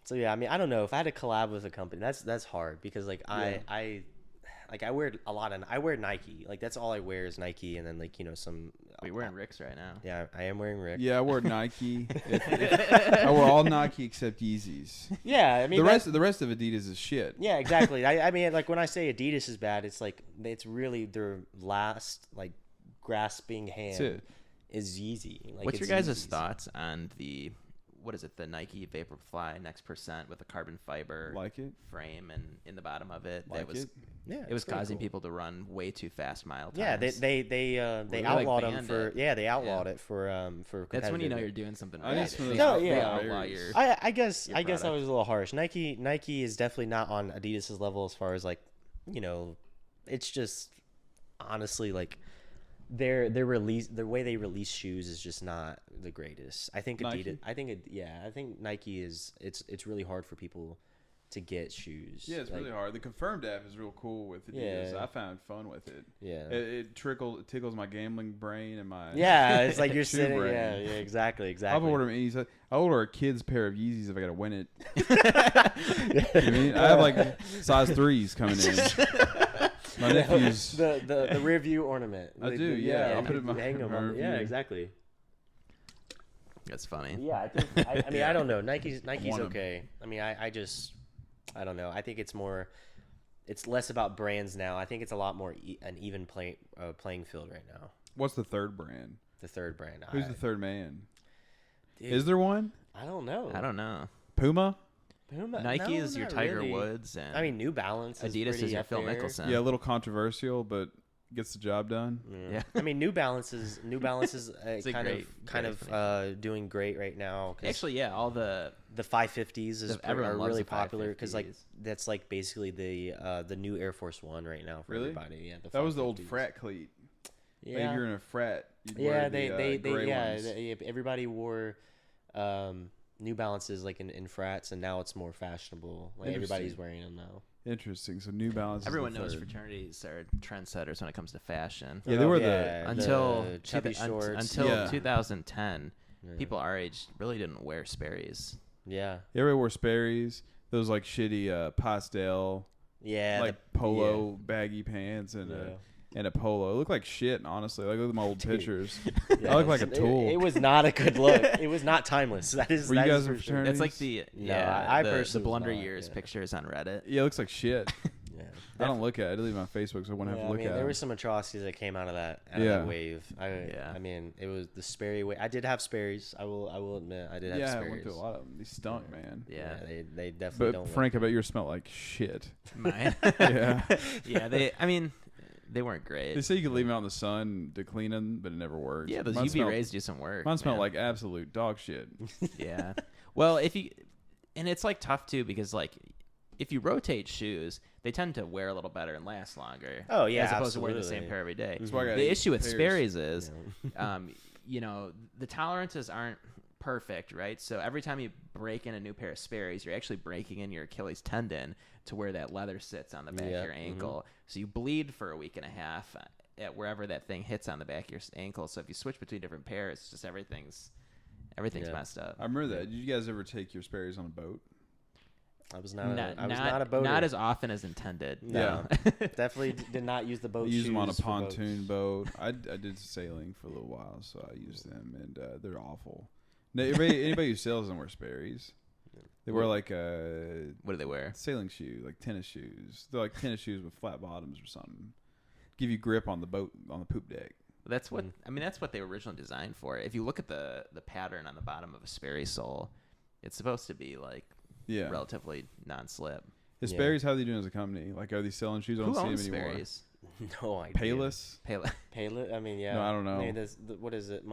So yeah, I mean, I don't know if I had to collab with a company. That's hard because like Yeah. I wear a lot of I wear Nike. Like, that's all I wear is Nike, and then like, you know, some. We're wearing Rick's right now. Yeah, I am wearing Rick. Yeah, I wore Nike. I wore all Nike except Yeezys. Yeah, I mean The that- rest of Adidas is shit. Yeah, exactly. I mean, like, when I say Adidas is bad, it's like it's really their last like grasping hand That's it. is Yeezy. Like, What's your it's guys' Yeezys. thoughts on the, what is it, the Nike Vaporfly Next Percent with the carbon fiber Like it? frame and in the bottom of it? Like that was it? Yeah, it was it's pretty causing cool. people to run way too fast mile times. Yeah, they Really? outlawed Like, them banned for it. they outlawed it for That's when you know competitive- you're doing something I right. need some of They- those No, they yeah. outlaw berries. your. I guess your I was a product. little harsh. Nike is definitely not on Adidas's level as far as like, you know, it's just honestly like their way they release shoes is just not the greatest. I think Nike? Adidas. I think Nike is it's really hard for people to get shoes. Yeah, it's Like, really hard. The Confirmed app is real cool with Adidas. Yeah. I found fun with it. Yeah. It tickles my gambling brain and my Yeah, it's like you're shoe sitting. brain. Yeah, exactly. I've ordered Yeezys. I order a kid's pair of Yeezys if I gotta win it. You know what I mean? I have like size 3s coming in. My nephew's. the rear view ornament. I do, yeah. I'll put it in my hang them rear on. Yeah, view. exactly. That's funny. Yeah, I think. I mean, I don't know. Nike's want 'em. okay. I mean, I don't know. I think it's more. It's less about brands now. I think it's a lot more an even playing field right now. What's the third brand? The third brand. Who's the third man? Dude, Is there one? I don't know. I don't know. Puma? Puma? Nike No, is your not Tiger really. Woods, and I mean, New Balance. Adidas pretty is your up Phil there. Mickelson. Yeah, a little controversial, but gets the job done. Yeah. I mean, New Balance is It's a kind great company. doing great right now. 'Cause Actually, yeah, all the the 550s Everyone are loves really the popular because like 550s. that's like basically the new Air Force One right now for Really? everybody. Yeah, That was the old 550s. frat cleat. Like if Yeah, you're in a frat, you'd yeah, wear they the gray yeah, ones. everybody wore New Balances like in frats, and now it's more fashionable. Like everybody's Interesting. wearing them now. Interesting. So New Balance. is everyone the knows third. fraternities are trendsetters when it comes to fashion. Yeah, they were Until chubby shorts. until Yeah. 2010, Yeah. people our age really didn't wear Sperry's. Yeah. You ever wore Sperry's? Those like shitty pastel, Yeah. like polo baggy pants and a polo. It looked like shit, honestly. Like look at my old pictures. I look like a tool. It was not a good look. It was not timeless. That is. Were you that guys is in for sure. fraternity? It's like the I the personally was blunder not, years yeah. pictures on Reddit. Yeah, it looks like shit. Yeah. I don't look at it. I delete my Facebook, so I wouldn't have to look at there it. were some atrocities that came out of that Yeah. wave. I mean, it was the Sperry wave. I did have Sperry's. I will admit, I did have Yeah, I Sperry's. went through a lot of them. They stunk, man. Yeah. they definitely But don't. Frank, I bet yours smelled like shit. Mine. Yeah. Yeah. I mean, they weren't great. They say you could leave them out in the sun to clean them, but it never works. Yeah, those Mine UV smelled- rays do some work. Mine smelled man. like absolute dog shit. Yeah. Well, and it's like tough too because like if you rotate shoes, they tend to wear a little better and last longer. Oh, yeah, as opposed to wearing the same absolutely. pair every day. That's why I got The 8 issue with pairs. Sperry's is, the tolerances aren't perfect, right? So every time you break in a new pair of Sperry's, you're actually breaking in your Achilles tendon to where that leather sits on the back Yeah, of your ankle. So you bleed for a week and a half at wherever that thing hits on the back of your ankle. So if you switch between different pairs, it's just everything's Yeah. messed up. I remember that. Did you guys ever take your Sperry's on a boat? I was not. I was not a boater. Not as often as intended. No. Definitely did not use the boat. I used them on a shoes for boats. pontoon boat. I did sailing for a little while, so I used them, and they're awful. Now, anybody who sails them wear Sperry's. They wear like a What do they wear? sailing shoe, like tennis shoes. They're like tennis shoes with flat bottoms or something. Give you grip on the boat, on the poop deck. That's what I mean. That's what they were originally designed for. If you look at the pattern on the bottom of a Sperry sole, it's supposed to be like Yeah. relatively non-slip. Is Yeah. Sperry's, how are they doing as a company? Like, are they selling shoes? I don't Who see owns them anymore. Sperry's? No idea. Payless? Payless. I mean, yeah. No, I don't know. I mean, what is it?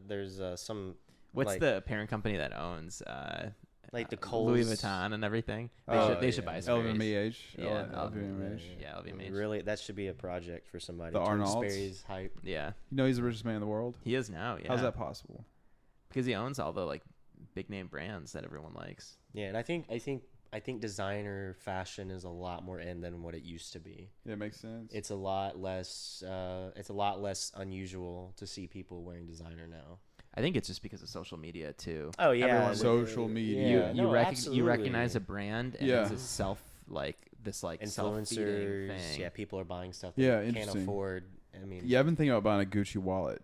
There's some. What's like, the parent company that owns like the Louis Kohl's- Vuitton and everything? Oh, They should buy Sperry's. LVMH. Yeah, LVMH. Yeah, LVMH. Really, that should be a project for somebody. The Turn Arnolds? Sperry's hype. Yeah, You know he's the richest man in the world? he is now. Yeah, How's that possible? because he owns all the like big name brands that everyone likes. Yeah, and I think designer fashion is a lot more in than what it used to be. Yeah, it makes sense. It's a lot less. It's a lot less unusual to see people wearing designer now. I think it's just because of social media too. Oh yeah, Everyone- Social media. You Yeah, no, you absolutely. recognize a brand and Yeah. it's a self self-feeding influencers. thing. Yeah, people are buying stuff that Yeah, they can't interesting. afford. I mean, Yeah, I've been thinking about buying a Gucci wallet.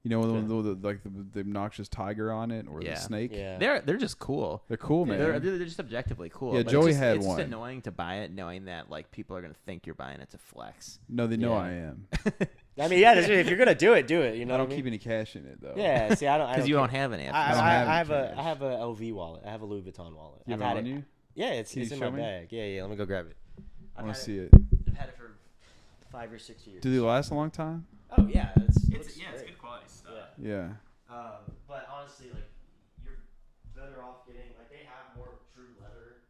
You know, Okay. the obnoxious tiger on it or Yeah. the snake? yeah. They're just cool. They're cool, man. They're just objectively cool. Yeah, but Joey it's just, had it's one. just annoying to buy it knowing that like people are gonna think you're buying it to flex. No, they know Yeah. I am. I mean, yeah. If you're gonna do it, do it. You know. I don't what I mean? keep any cash in it, though. Yeah. See, I don't. Because you don't have any. I, don't I, have I have any a cash. I have a LV wallet. I have a Louis Vuitton wallet. You I've have had it it. on you? Yeah, it's Can it's you in show my me? bag. Yeah. Let me go grab it. I want to see it. I've had it for 5 or 6 years. Do they last a long time? Oh yeah, it's good quality stuff. Yeah. But honestly, like you're better off getting like they have more true leather.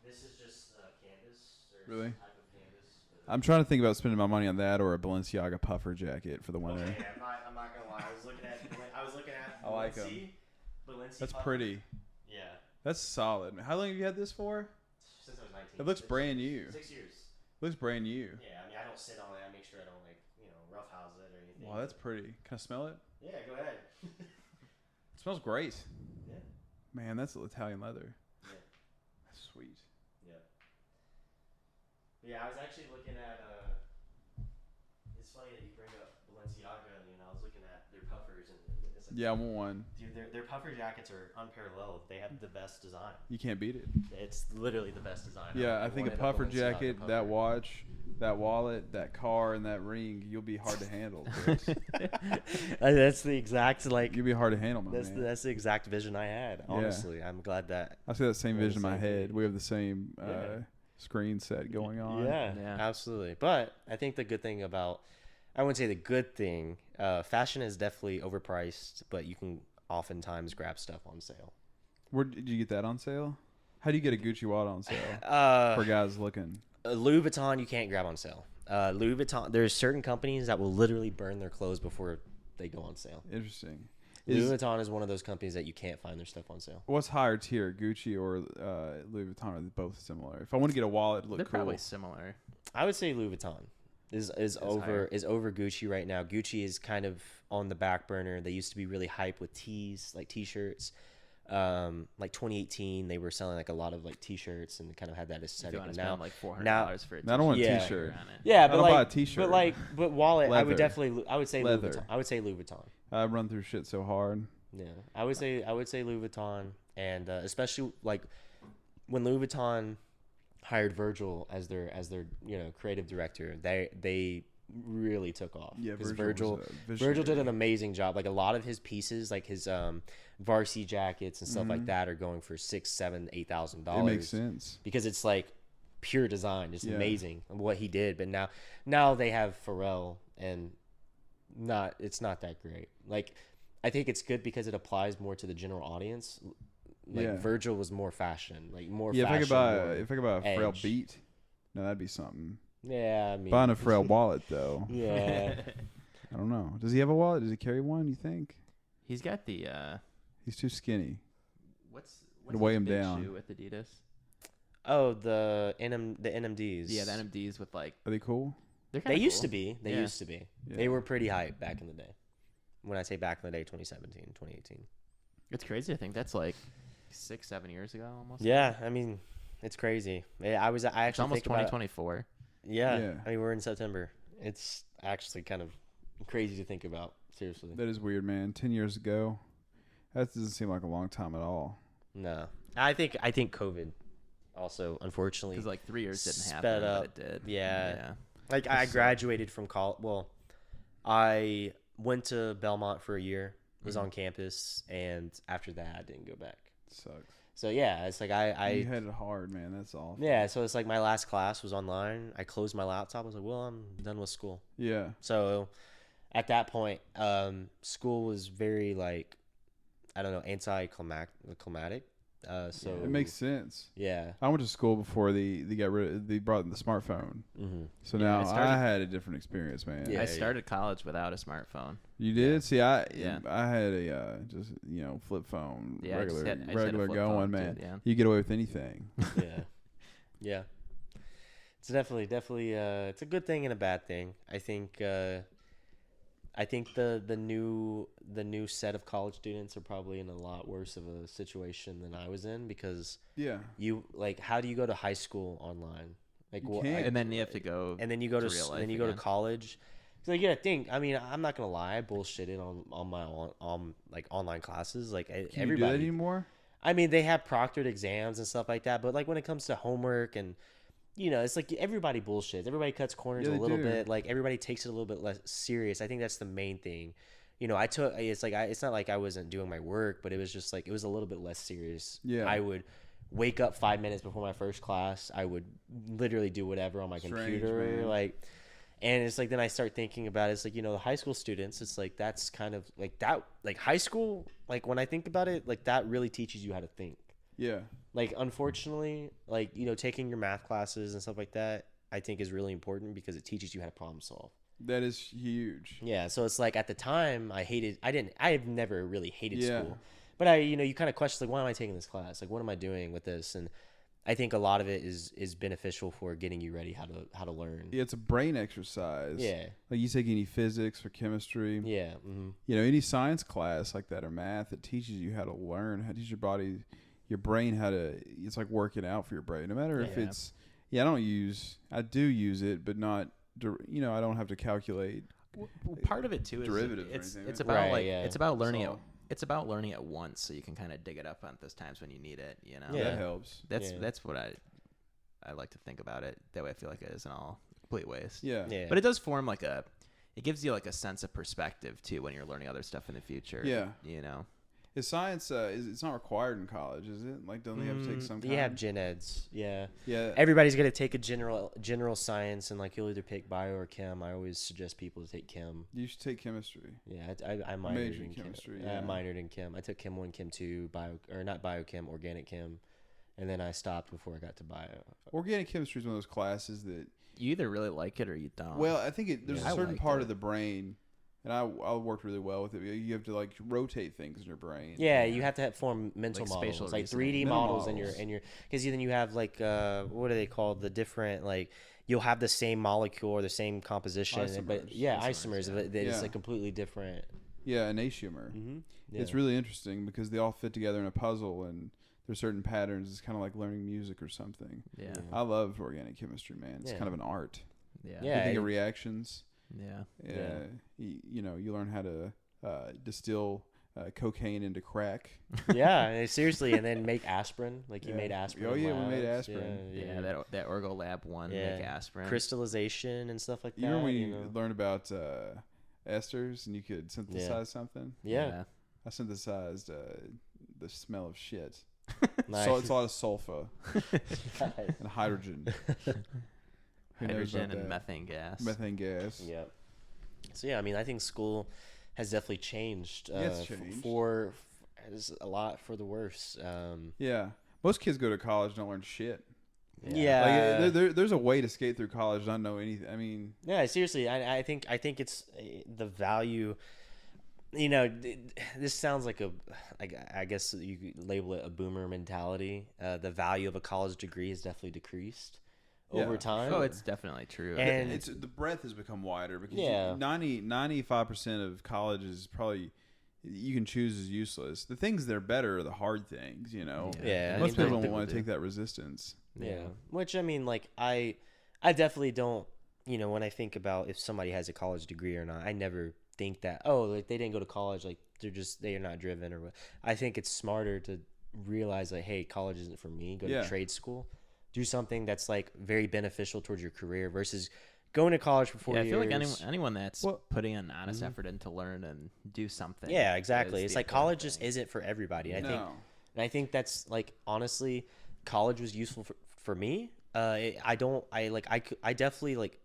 This is just canvas. There's Really? a type of canvas. But I'm trying to think about spending my money on that or a Balenciaga puffer jacket for the winter. okay, I'm not gonna lie. I was looking at. I like 'em. Balenci That's puffer. pretty. Yeah. That's solid. How long have you had this for? Since I was 19. It looks brand new. 6 years. Looks brand new. Yeah, I mean, I don't sit on it. I make sure I don't roughhouse it or anything. Wow, that's pretty. Can I smell it? Yeah, go ahead. It smells great. Yeah. Man, that's Italian leather. Yeah. That's sweet. Yeah. Yeah, I was actually looking at. It's funny that you bring up Balenciaga. I mean, I was looking at their puffers and it's like, Yeah, I want one. dude, their puffer jackets are unparalleled. They have the best design. You can't beat it. It's literally the best design. Yeah, I think a wanted puffer Balenciaga jacket, puffer. that watch, that wallet, that car, and that ring, you'll be hard to handle. Chris. That's the exact like. You'll be hard to handle, my That's man. that's the exact vision I had. Honestly, I'm glad that. I see that same We're on the vision in my same head. page. We have the same Yeah. screen set going on. Yeah, Yeah. absolutely. But I think the good thing about, I wouldn't say the good thing, fashion is definitely overpriced, but you can oftentimes grab stuff on sale. Where did you get that on sale? How do you get a Gucci wallet on sale for guys looking? Louis Vuitton you can't grab on sale. Louis Vuitton, there's certain companies that will literally burn their clothes before they go on sale. Interesting. Louis Vuitton is one of those companies that you can't find their stuff on sale. What's higher tier, Gucci or Louis Vuitton? Are they both similar? If I want to get a wallet, look They're cool. probably similar. I would say Louis Vuitton is higher. over Gucci right now. Gucci is kind of on the back burner. They used to be really hype with tees, like t-shirts. like 2018, they were selling like a lot of like T-shirts and kind of had that If you aesthetic. want And to now, spend like $400 for a I don't want a Yeah. t-shirt. on it. yeah, I but don't buy a like, t-shirt. but wallet, I would Leather. definitely, I would say Louis Leather. Vuitton. I would say Louis Vuitton. I run through shit so hard. Yeah, I would say Louis Vuitton, and especially like when Louis Vuitton hired Virgil as their creative director, they really took off. Yeah, because Virgil was a Virgil did visionary. an amazing job. Like a lot of his pieces, like his varsity jackets and stuff like that, are going for $6,000, $7,000, $8,000. It makes sense. because it's like pure design. It's Yeah. amazing what he did. But now they have Pharrell, and it's not that great. Like I think it's good because it applies more to the general audience. Like Yeah. Virgil was more fashion, like more. Yeah, fashion, if I more could buy a Pharrell edge. beat, no, that'd be something. Yeah, I mean, Buying a Pharrell wallet though, yeah, I don't know. Does he have a wallet? Does he carry one? You think? He's got the He's too skinny. what's To weigh his him big down. shoe with Adidas? oh the NMDs. Yeah, the NMDs with like Are they cool? they're They kinda used cool. to be. They Yeah. used to be. Yeah. They were pretty hype back in the day. When I say back in the day, 2017, 2018. It's crazy to think that's like 6-7 years ago almost. Yeah, I mean, it's crazy. I It's actually almost think about it. 2024. Yeah. Yeah. I mean, we're in September. It's actually kind of crazy to think about. Seriously. That is weird, man. 10 years ago, that doesn't seem like a long time at all. No. I think COVID also, unfortunately, Because like 3 years didn't sped happen, up. but it did. Yeah. like I That's graduated from college. Well, I went to Belmont for a year, was on campus, and after that, I didn't go back. Sucks. So yeah, it's like You I had it hard, man. That's awful. yeah. So it's like my last class was online. I closed my laptop. I was like, well, I'm done with school. Yeah. So at that point, school was very like, I don't know, anticlimactic. So It makes sense. yeah. I went to school before they brought the smartphone. Mm-hmm. So Yeah, now I I started- had a different experience, man. Yeah. I started college without a smartphone. You did? See, I Yeah. had a just flip phone, Yeah, I just regular had a regular flip going, phone, man. dude, yeah. You get away with anything. Yeah. Yeah. It's definitely it's a good thing and a bad thing. I think the new set of college students are probably in a lot worse of a situation than I was in, because Yeah. you like, how do you go to high school online? Like You what can't. And then you have to go. and then you go to real and then life you go to again. college. So you gotta think. I mean, I'm not gonna lie. I bullshitted on my like online classes. Like Can you do that everybody. anymore? I mean, they have proctored exams and stuff like that. But like when it comes to homework and it's like everybody bullshits. Everybody cuts corners Yeah, a they little do. bit. Like everybody takes it a little bit less serious. I think that's the main thing. It's not like I wasn't doing my work, but it was just like it was a little bit less serious. Yeah. I would wake up 5 minutes before my first class. I would literally do whatever on my Strange, computer, man. like. And it's like then I start thinking about it, it's like the high school students. It's like that's kind of like that, like high school. Like when I think about it, like that really teaches you how to think. Yeah. Like unfortunately, like taking your math classes and stuff like that, I think is really important because it teaches you how to problem solve. That is huge. Yeah, so it's like at the time I've never really hated Yeah. school, but you kind of question like, why am I taking this class? Like, what am I doing with this? And I think a lot of it is beneficial for getting you ready how to learn. Yeah, it's a brain exercise. Yeah, Like you take any physics or chemistry, yeah, mm-hmm. any science class like that or math, it teaches you how to learn, how to teach your brain how to. It's like working out for your brain. No matter if Yeah. it's. Yeah, I do use it, but not. I don't have to calculate. Well, part of it too is Derivatives or it's anything, it's right? about Right, like yeah. it's about learning it. So- It's about learning it once, so you can kind of dig it up on those times when you need it. Yeah. That helps. That's Yeah. what I like to think about it. That way, I feel like it isn't all complete waste. Yeah. Yeah, But it does form it gives you like a sense of perspective too when you're learning other stuff in the future. Yeah. Is science? It's not required in college, is it? Like, don't they have to take some? you have kind? gen eds. Yeah, Yeah. everybody's gonna take a general science, and like you'll either pick bio or chem. I always suggest people to take chem. You should take chemistry. Yeah, I minored Majored in in chemistry, Chem. yeah. I minored in chem. I took chem 1, chem 2, not biochem, organic chem, and then I stopped before I got to bio. Organic chemistry is one of those classes that. You either really like it or you don't. Well, I think there's Yeah. a I certain liked part it. of the brain, and I worked really well with it. You have to like rotate things in your brain. Yeah, you have to form mental Like models, spatial like reasoning. 3D Mental models models. in your because then you have like what are they called? The different like you'll have the same molecule or the same composition, but Isomers. yeah, Isomers, isomers, yeah. but it's Yeah. like completely different. Yeah, and Ace humor. Mm-hmm. It's really interesting because they all fit together in a puzzle, and there's certain patterns. It's kind of like learning music or something. Yeah. I love organic chemistry, man. It's kind of an art. Yeah. Yeah. You think of reactions. Yeah. You know, you learn how to distill cocaine into crack. Yeah, seriously, and then make aspirin. Like you made aspirin. Oh in yeah, we made labs. aspirin. Yeah, that Orgo Lab 1 Yeah. make aspirin. Crystallization and stuff like that. You remember when you know? learned about esters and you could synthesize something? Yeah. I synthesized the smell of shit. Nice. So it's a lot of sulfur and hydrogen. Who knows Hydrogen about and that? methane gas. Methane gas. Yep. So yeah, I mean, I think school has definitely changed. It's changed. For is a lot for the worse. Yeah. Most kids go to college and don't learn shit. Yeah. Like, there's a way to skate through college, not know anything. I mean, Yeah, seriously, I think it's the value. You know, this sounds like I guess you could label it a boomer mentality. The value of a college degree has definitely decreased over time. Oh, it's definitely true. And- it's the breadth has become wider because Yeah. 95% of college is probably you can choose is useless. The things that are better are the hard things, you know. Yeah, I Most mean, people the- don't want to take that resistance. Yeah. Which I mean, like I definitely don't. You know, when I think about if somebody has a college degree or not, I never think that like they didn't go to college, like they are not driven or what. I think it's smarter to realize like, hey, college isn't for me. Go to trade school, do something that's like very beneficial towards your career versus going to college for 4 years. I feel like anyone that's putting an honest effort in to learn and do something. Yeah, exactly. is It's the like college important just thing. isn't for everybody. No. And I think that's like honestly, college was useful for me. I definitely like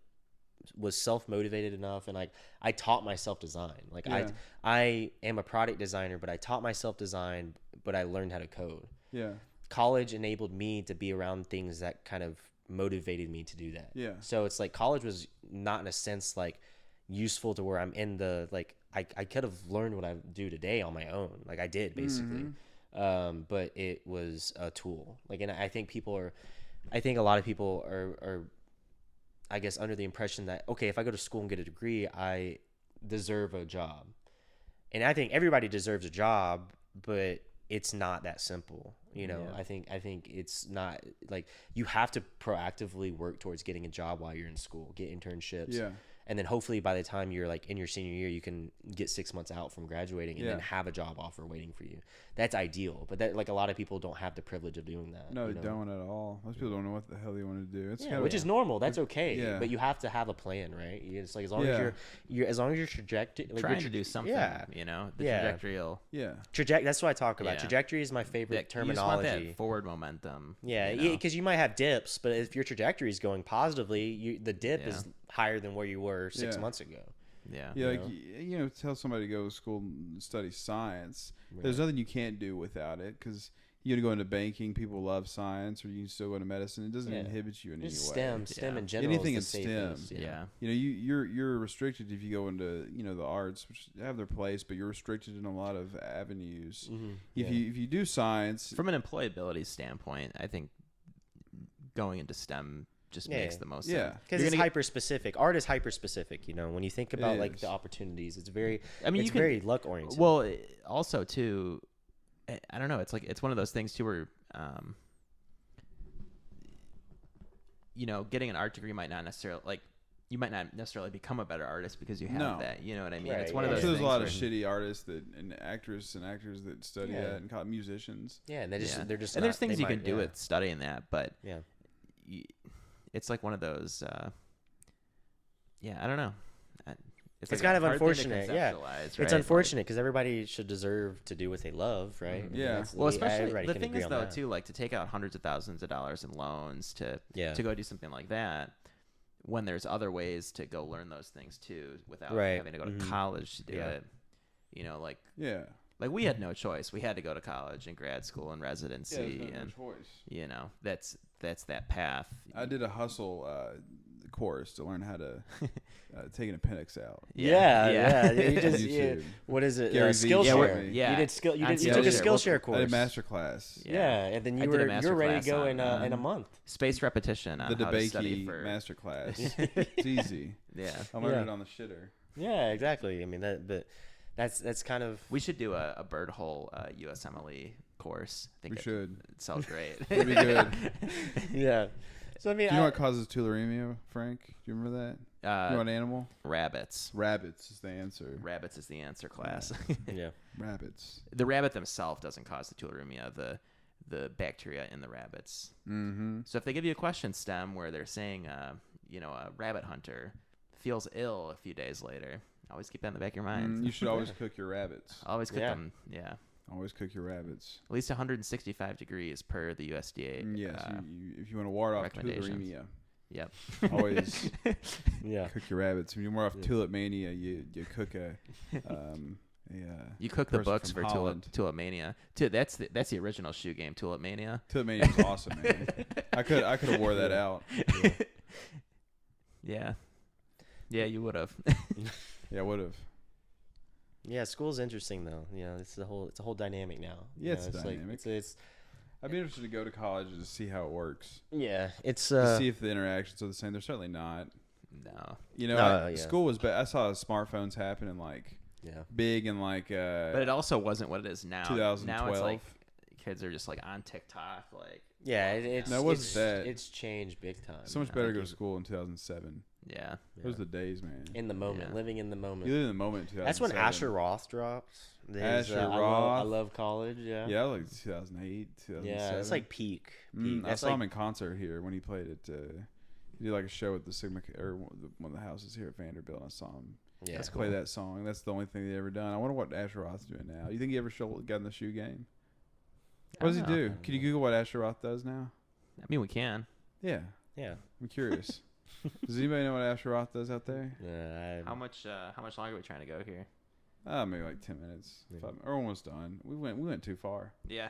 was self-motivated enough, and like I taught myself design. Like I am a product designer, but I taught myself design, but I learned how to code. Yeah. College enabled me to be around things that kind of motivated me to do that. Yeah. So it's like college was not in a sense like useful to where I'm in the like I could have learned what I do today on my own. Like I did basically. But it was a tool. Like, and I think a lot of people are I guess under the impression that, okay, if I go to school and get a degree, I deserve a job. And I think everybody deserves a job, but it's not that simple. You know, I think it's not like you have to proactively work towards getting a job while you're in school, get internships. Yeah. And then hopefully by the time you're like in your senior year, you can get 6 months out from graduating and then have a job offer waiting for you. That's ideal. But that like a lot of people don't have the privilege of doing that. No, you they know? don't at all. Most people don't know what the hell they want to do. It's Yeah, kind which is normal. That's okay. Yeah. But you have to have a plan, right? It's like as long as your trajectory, like Trying to do something. Yeah. You know, the Yeah. trajectory will. yeah. That's what I talk about. Yeah. Trajectory is my favorite You just want terminology. that forward momentum. Yeah, you know? because you might have dips, but if your trajectory is going positively, the dip is higher than where you were 6 Yeah. months ago. Yeah. Yeah, like know? you know, tell somebody to go to school and study science. There's nothing you can't do without it because you got to go into banking. People love science, or you can still go into medicine. It doesn't inhibit you in any way. Just STEM Yeah. in general. Anything is the in STEM. safest, Yeah. You know, you're restricted if you go into the arts, which have their place, but you're restricted in a lot of avenues. If you do science, From an employability standpoint, I think going into STEM just makes the most Yeah. sense. because it's hyper specific. Art is hyper specific. You know, when you think about like is. the opportunities, it's very. I mean, it's you can- very luck oriented. Well, also too, I don't know. It's like it's one of those things too where, you know, getting an art degree might not necessarily like you might not necessarily become a better artist because you have No. that. You know what I mean? Right, It's one yeah. of I'm those. sure there's a lot of things where- shitty artists and actors that study Yeah. that and musicians. yeah, and they're just and there's not- things they you can might- do yeah. with studying that, but Yeah. it's like one of those. I don't know. It's like kind a of hard thing to unfortunate, yeah. conceptualize, It's right? unfortunate because everybody should deserve to do what they love, right? I mean, Yeah. that's- Well, especially everybody the can thing agree is on though that. too, like to take out hundreds of thousands of dollars in loans to Yeah. go do something like that, when there's other ways to go learn those things too without Right. having to go to Mhm. college to do Yeah. it. You know, like Yeah. we had no choice. We had to go to college and grad school and residency, and choice. you know that's that path. I did a hustle course to learn how to take an appendix out. Yeah. You just, YouTube. what is it? Gary Vee Skillshare. taught me. Yeah. You did skill. You On did. You took a Skillshare. Skillshare course. I did master class. Yeah, and then I you did a were ready masterclass to go on, in a month. Space repetition on The how to study DeBakey for master class. It's easy. yeah. I learned Yeah. it on the shitter. Yeah, exactly. I mean that's kind of We should do a bird hole USMLE course. I think We should. It sounds great. That'd be good. yeah. So I mean, Do you know what causes tularemia, Frank? Do you remember that? You know what animal? Rabbits. Rabbits is the answer. Rabbits is the answer, class. yeah. Rabbits. The rabbit themselves doesn't cause the tularemia. The bacteria in the rabbits. Mm-hmm. So if they give you a question stem where they're saying, a rabbit hunter feels ill a few days later, always keep that in the back of your mind. You should always cook your rabbits. Always cook Yeah. them. Yeah. Always cook your rabbits. At least 165 degrees per the USDA. Yes, if you want to ward off recommendations. tularemia, Yep. always Yeah. cook your rabbits. When you ward off Yeah. tulip mania, you cook a You cook the person books from for Holland. Tulip Mania. That's the original shoe game, Tulip Mania. Tulip mania was awesome, man. I could have wore that out. Yeah. Yeah, you would have. Yeah, I would have. Yeah, school's interesting though. You know, it's a whole dynamic now. Yeah, You it's know, dynamic. it's I'd be interested to go to college and to see how it works. yeah, it's To see if the interactions are the same. They're certainly not. No. You know, No, yeah. school was bad. I saw smartphones happen in like yeah. big and like But it also wasn't what it is now. 2012. Now it's like kids are just like on TikTok, like Yeah, it's No, it wasn't that. it's changed big time. so much I better to think go to school in 2007. yeah. Yeah. Those are the days, man. in the moment, Yeah. living in the moment. You live in the moment. In 2007. That's when Asher Roth dropped. His, Asher I Roth. love college. Yeah. Yeah, like 2008, 2007. Yeah, it's like peak. I That's saw like, him in concert here when he played at. He did like a show at the Sigma or one of the houses here at Vanderbilt. And I saw him yeah. That's play that song. That's the only thing they ever done. I wonder what Asher Roth's doing now. You think he ever got in the shoe game? I What does he don't know. do? Can you Google what Asher Roth does now? I mean, we can. Yeah, Yeah. I'm curious. Does anybody know what Asher Roth does out there? How much longer are we trying to go here? Maybe like 10 minutes. Yeah. Or almost done. We went too far. Yeah.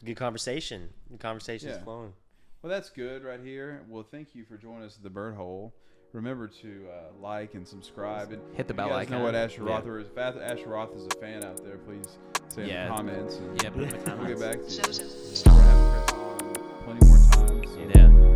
Good conversation. Good conversation's Yeah. flowing. Well, that's good right here. Well, thank you for joining us at the Bird Hole. Remember to like and subscribe and Hit the if bell you guys icon. know what Asher Yeah. Roth is. If Asher Roth is a fan out there, please say Yeah. in the comments. And Yeah, put in the we'll get comments. back to you. Joseph. We're gonna have Chris on plenty more times. So Yeah.